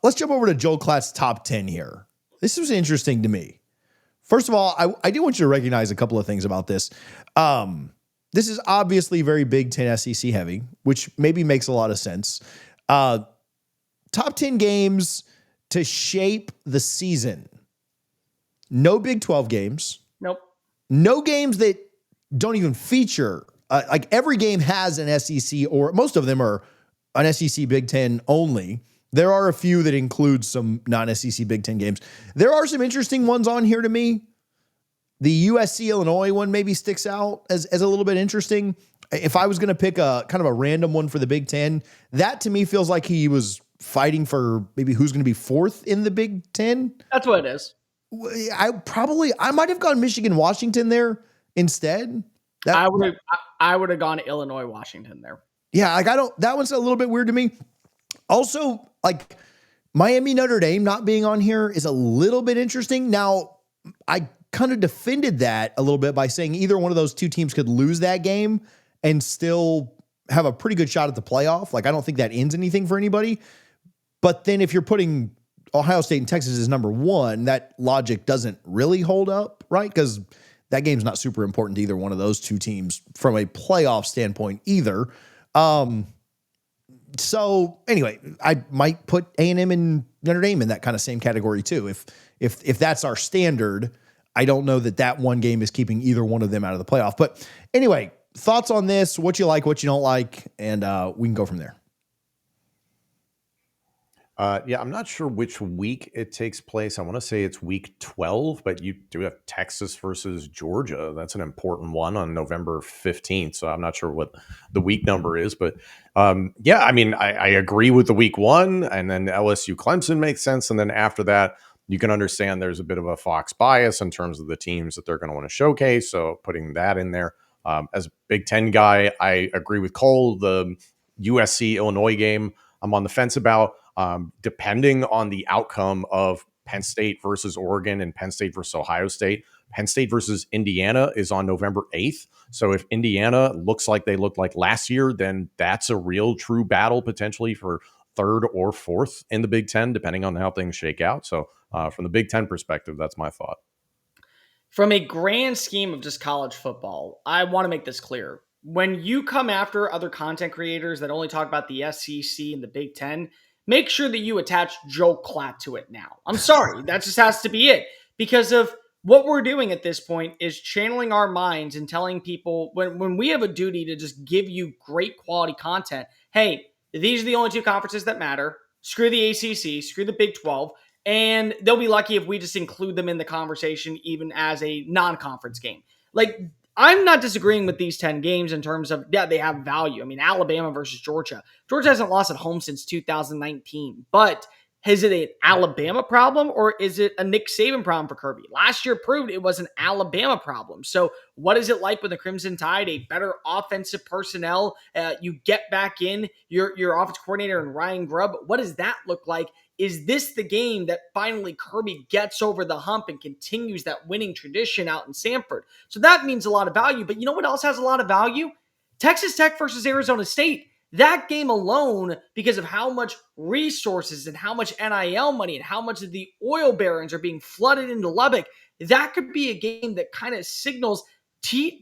Let's jump over to Joel Klatt's top 10 here. This was interesting to me. First of all, I do want you to recognize a couple of things about this. This is obviously very Big Ten SEC heavy, which maybe makes a lot of sense. Top 10 games to shape the season. No Big 12 games. Nope. No games that don't even feature. Like every game has an SEC, or most of them are an SEC Big Ten only. There are a few that include some non-SEC Big Ten games. There are some interesting ones on here to me. The USC-Illinois one maybe sticks out as a little bit interesting. If I was going to pick a kind of a random one for the Big Ten, that to me feels like he was fighting for maybe who's going to be fourth in the Big Ten. That's what it is. I might have gone Michigan-Washington there instead. I would have gone Illinois-Washington there. Yeah, like that one's a little bit weird to me. Also, like Miami Notre Dame not being on here is a little bit interesting. Now, I kind of defended that a little bit by saying either one of those two teams could lose that game and still have a pretty good shot at the playoff. Like, I don't think that ends anything for anybody. But then if you're putting Ohio State and Texas as number one, that logic doesn't really hold up, right? Because that game's not super important to either one of those two teams from a playoff standpoint either. So anyway, I might put A&M and Notre Dame in that kind of same category too. If that's our standard, I don't know that one game is keeping either one of them out of the playoff. But anyway, thoughts on this, what you like, what you don't like, and we can go from there. Yeah, I'm not sure which week it takes place. I want to say it's week 12, but you do have Texas versus Georgia. That's an important one on November 15th. So I'm not sure what the week number is, but yeah, I mean, I agree with the week one, and then LSU Clemson makes sense. And then after that, you can understand there's a bit of a Fox bias in terms of the teams that they're going to want to showcase. So putting that in there. As a Big Ten guy, I agree with Cole. The USC Illinois game, I'm on the fence about. Depending on the outcome of Penn State versus Oregon and Penn State versus Ohio State. Penn State versus Indiana is on November 8th. So if Indiana looks like they looked like last year, then that's a real true battle potentially for third or fourth in the Big Ten, depending on how things shake out. So from the Big Ten perspective, that's my thought. From a grand scheme of just college football, I want to make this clear. When you come after other content creators that only talk about the SEC and the Big Ten, make sure that you attach Joel Klatt to it now. I'm sorry, that just has to be it. Because of what we're doing at this point is channeling our minds and telling people when we have a duty to just give you great quality content, hey, these are the only two conferences that matter. Screw the ACC, screw the Big 12, and they'll be lucky if we just include them in the conversation even as a non-conference game. Like, I'm not disagreeing with these 10 games in terms of, yeah, they have value. I mean, Alabama versus Georgia. Georgia hasn't lost at home since 2019, but is it an Alabama problem or is it a Nick Saban problem for Kirby? Last year proved it was an Alabama problem. So what is it like with the Crimson Tide? A better offensive personnel. You get back in your offensive coordinator and Ryan Grubb. What does that look like? Is this the game that finally Kirby gets over the hump and continues that winning tradition out in Sanford? So that means a lot of value. But you know what else has a lot of value? Texas Tech versus Arizona State. That game alone, because of how much resources and how much NIL money and how much of the oil barons are being flooded into Lubbock, that could be a game that kind of signals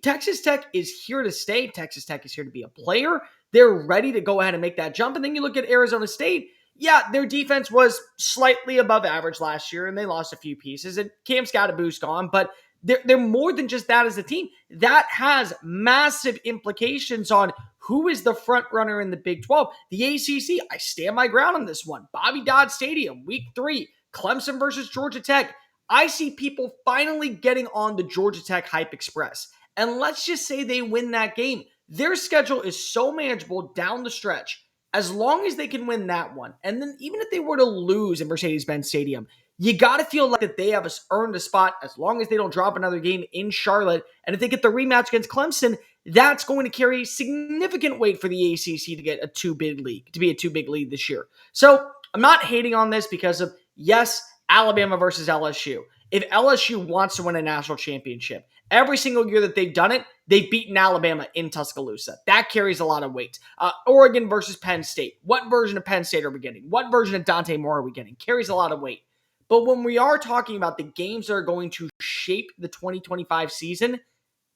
Texas Tech is here to stay. Texas Tech is here to be a player. They're ready to go ahead and make that jump. And then you look at Arizona State. Yeah, their defense was slightly above average last year, and they lost a few pieces. And Cam's got a boost on, but they're more than just that as a team. That has massive implications on who is the front runner in the Big 12. The ACC, I stand my ground on this one. Bobby Dodd Stadium, week 3, Clemson versus Georgia Tech. I see people finally getting on the Georgia Tech hype express. And let's just say they win that game. Their schedule is so manageable down the stretch. As long as they can win that one, and then even if they were to lose in Mercedes-Benz Stadium, you got to feel like that they have earned a spot as long as they don't drop another game in Charlotte. And if they get the rematch against Clemson, that's going to carry significant weight for the ACC to get a too big league this year. So I'm not hating on this because of, yes, Alabama versus LSU. If LSU wants to win a national championship, Every single year that they've done it, they've beaten Alabama in Tuscaloosa. That carries a lot of weight. Oregon versus Penn State. What version of Penn State are we getting? What version of Dante Moore are we getting? Carries a lot of weight. But when we are talking about the games that are going to shape the 2025 season,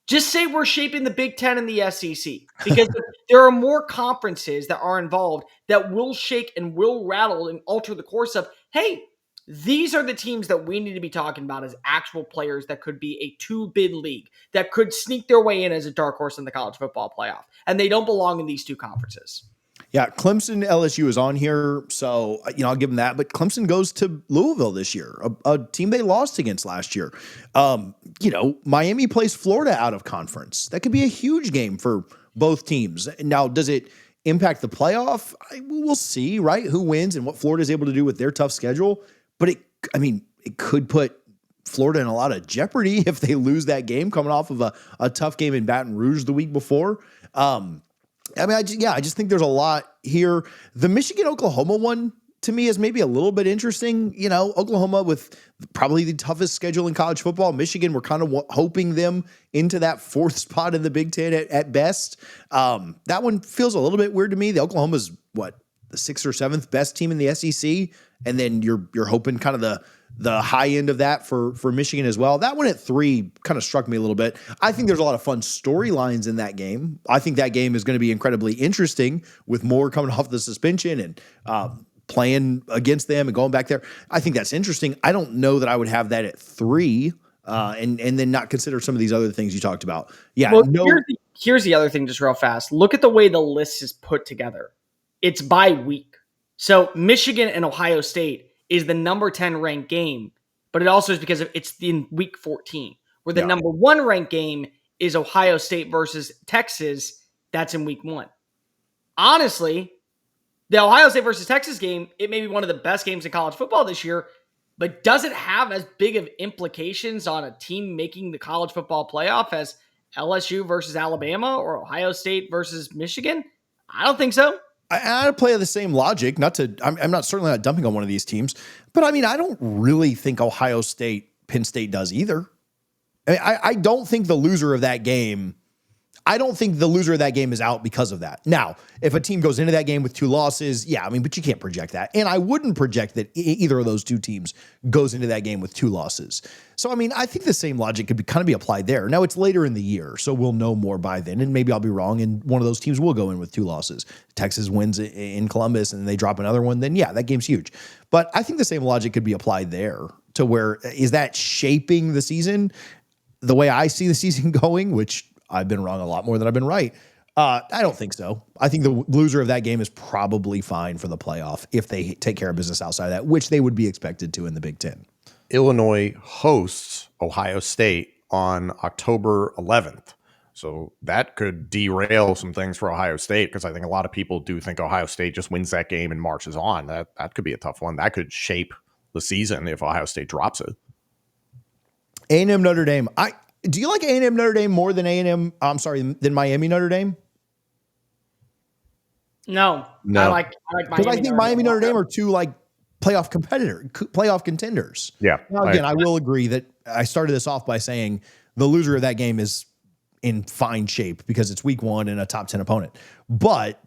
just say we're shaping the Big Ten and the SEC, because there are more conferences that are involved that will shake and will rattle and alter the course of, hey, these are the teams that we need to be talking about as actual players that could be a two-bid league, that could sneak their way in as a dark horse in the college football playoff. And they don't belong in these two conferences. Yeah, Clemson, LSU is on here, so I'll give them that. But Clemson goes to Louisville this year, a team they lost against last year. Miami plays Florida out of conference. That could be a huge game for both teams. Now, does it impact the playoff? We'll see, right? Who wins and what Florida is able to do with their tough schedule. But it could put Florida in a lot of jeopardy if they lose that game, coming off of a tough game in Baton Rouge the week before. I just think there's a lot here. The Michigan-Oklahoma one, to me, is maybe a little bit interesting. Oklahoma with probably the toughest schedule in college football. Michigan, we're kind of hoping them into that fourth spot in the Big Ten at best. That one feels a little bit weird to me. The Oklahoma's, the sixth or seventh best team in the SEC, and then you're hoping kind of the high end of that for Michigan as well. That one at 3 kind of struck me a little bit. I think there's a lot of fun storylines in that game. I think that game is going to be incredibly interesting with Moore coming off the suspension and playing against them and going back there. I think that's interesting. I don't know that I would have that at 3 and then not consider some of these other things you talked about. Yeah. Well, here's the other thing, just real fast. Look at the way the list is put together. It's by week. So Michigan and Ohio State is the number 10 ranked game, but it also is because it's in week 14, where the number 1 ranked game is Ohio State versus Texas. That's in week 1. Honestly, the Ohio State versus Texas game, it may be one of the best games in college football this year, but does it have as big of implications on a team making the college football playoff as LSU versus Alabama or Ohio State versus Michigan? I don't think so. I play the same logic. I'm not certainly not dumping on one of these teams, but I don't really think Ohio State, Penn State does either. I don't think the loser of that game. I don't think the loser of that game is out because of that. Now, if a team goes into that game with 2 losses, but you can't project that. And I wouldn't project that either of those 2 teams goes into that game with 2 losses. So, I think the same logic could kind of be applied there. Now, it's later in the year, so we'll know more by then. And maybe I'll be wrong, and one of those teams will go in with 2 losses. Texas wins in Columbus, and they drop another one, then that game's huge. But I think the same logic could be applied there to where, is that shaping the season the way I see the season going, which I've been wrong a lot more than I've been right. I don't think so. I think the loser of that game is probably fine for the playoff if they take care of business outside of that, which they would be expected to in the Big Ten. Illinois hosts Ohio State on October 11th. So that could derail some things for Ohio State, because I think a lot of people do think Ohio State just wins that game and marches on. That could be a tough one. That could shape the season if Ohio State drops it. A&M Notre Dame. Do you like A&M Notre Dame more than than Miami Notre Dame? No. I like Miami. Because I think Miami Notre Dame are 2 playoff contenders. Yeah. Now, again, I will agree that I started this off by saying the loser of that game is in fine shape because it's week 1 and a top 10 opponent. But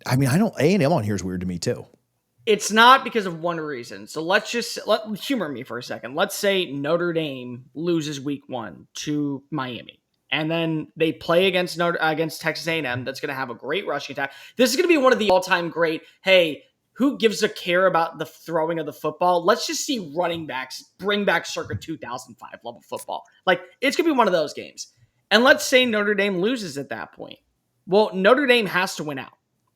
A&M on here is weird to me too. It's not because of one reason. So let humor me for a second. Let's say Notre Dame loses week 1 to Miami, and then they play against Texas A&M. That's going to have a great rushing attack. This is going to be one of the all-time great, hey, who gives a care about the throwing of the football? Let's just see running backs bring back circa 2005 level football. It's going to be one of those games. And let's say Notre Dame loses at that point. Well, Notre Dame has to win out.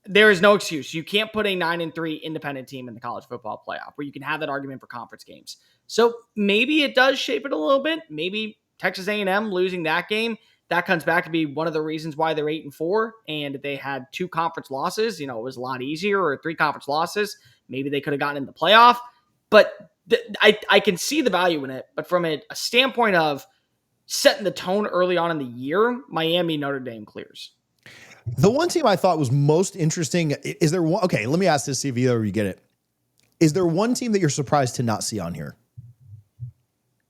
There is no excuse. You can't put a 9-3 independent team in the college football playoff where you can have that argument for conference games. So maybe it does shape it a little bit. Maybe Texas A&M losing that game, that comes back to be one of the reasons why they're 8-4, and they had 2 conference losses. It was a lot easier, or 3 conference losses. Maybe they could have gotten in the playoff. But I can see the value in it. But from a standpoint of setting the tone early on in the year, Miami Notre Dame clears. The one team I thought was most interesting, is there one? Okay, let me ask this, see if either of you get it. Is there one team that you're surprised to not see on here?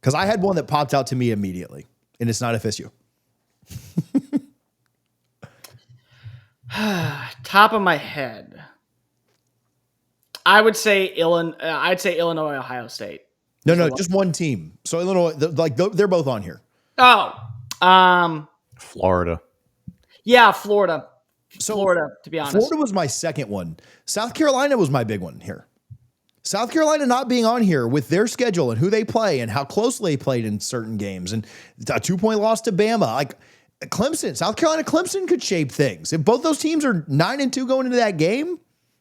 Because I had one that popped out to me immediately. and it's not FSU. Top of my head, I would say Illinois, Ohio State. No, just one team. So Illinois, they're both on here. Florida. Yeah, Florida. Florida, to be honest. Florida was my second one. South Carolina was my big one here. South Carolina not being on here with their schedule and who they play and how closely they played in certain games and a 2-point loss to Bama. Like Clemson, South Carolina, Clemson could shape things. If both those teams are 9-2 going into that game,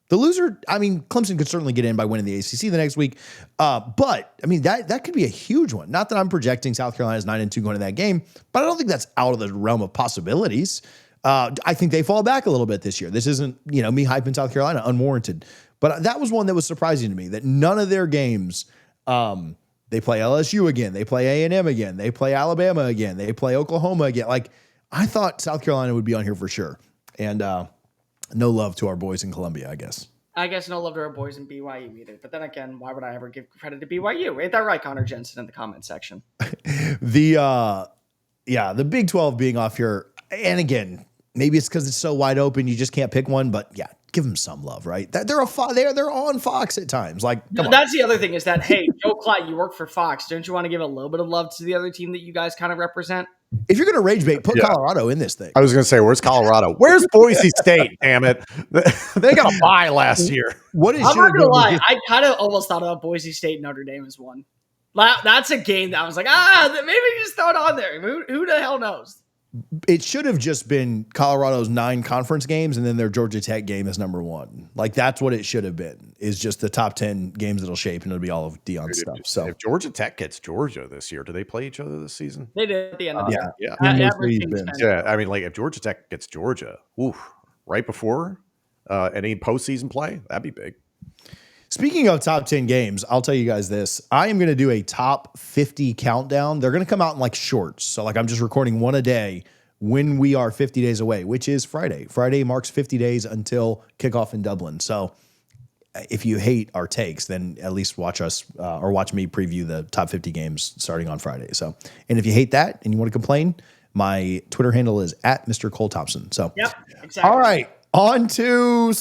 the loser, I mean, Clemson could certainly get in by winning the ACC the next week. But I mean, that could be a huge one. Not that I'm projecting South Carolina's 9-2 going into that game, but I don't think that's out of the realm of possibilities. I think they fall back a little bit this year. This isn't, me hyping South Carolina unwarranted. But that was one that was surprising to me, that none of their games, they play LSU again, they play A&M again, they play Alabama again, they play Oklahoma again. Like, I thought South Carolina would be on here for sure. And no love to our boys in Columbia, I guess. I guess no love to our boys in BYU either. But then again, why would I ever give credit to BYU? Ain't that right, Connor Jensen, in the comment section? The Big 12 being off here, and again, maybe it's because it's so wide open, you just can't pick one, but yeah, give them some love, right? They're on Fox at times. Like, that's the other thing is that, hey, Joel Klatt, you work for Fox. Don't you want to give a little bit of love to the other team that you guys kind of represent? If you're going to rage bait, put Colorado in this thing. I was going to say, where's Colorado? Where's Boise State? Damn it. They got a bye last year. I'm not going to lie. I kind of almost thought about Boise State Notre Dame as one. That's a game that I was like, maybe just throw it on there. Who the hell knows? It should have just been Colorado's 9 conference games and then their Georgia Tech game is number 1. Like, that's what it should have been, is just the top 10 games that'll shape, and it'll be all of Deion's stuff. So if Georgia Tech gets Georgia this year, do they play each other this season? They did at the end of the year. Yeah. I mean, like, if Georgia Tech gets Georgia, right before any postseason play, that'd be big. Speaking of top 10 games, I'll tell you guys this. I am going to do a top 50 countdown. They're going to come out in like shorts. So like I'm just recording one a day when we are 50 days away, which is Friday. Friday marks 50 days until kickoff in Dublin. So if you hate our takes, then at least watch us or watch me preview the top 50 games starting on Friday. So, and if you hate that and you want to complain, my Twitter handle is @Mr. Cole Thompson. So, yep, exactly. All right, on to some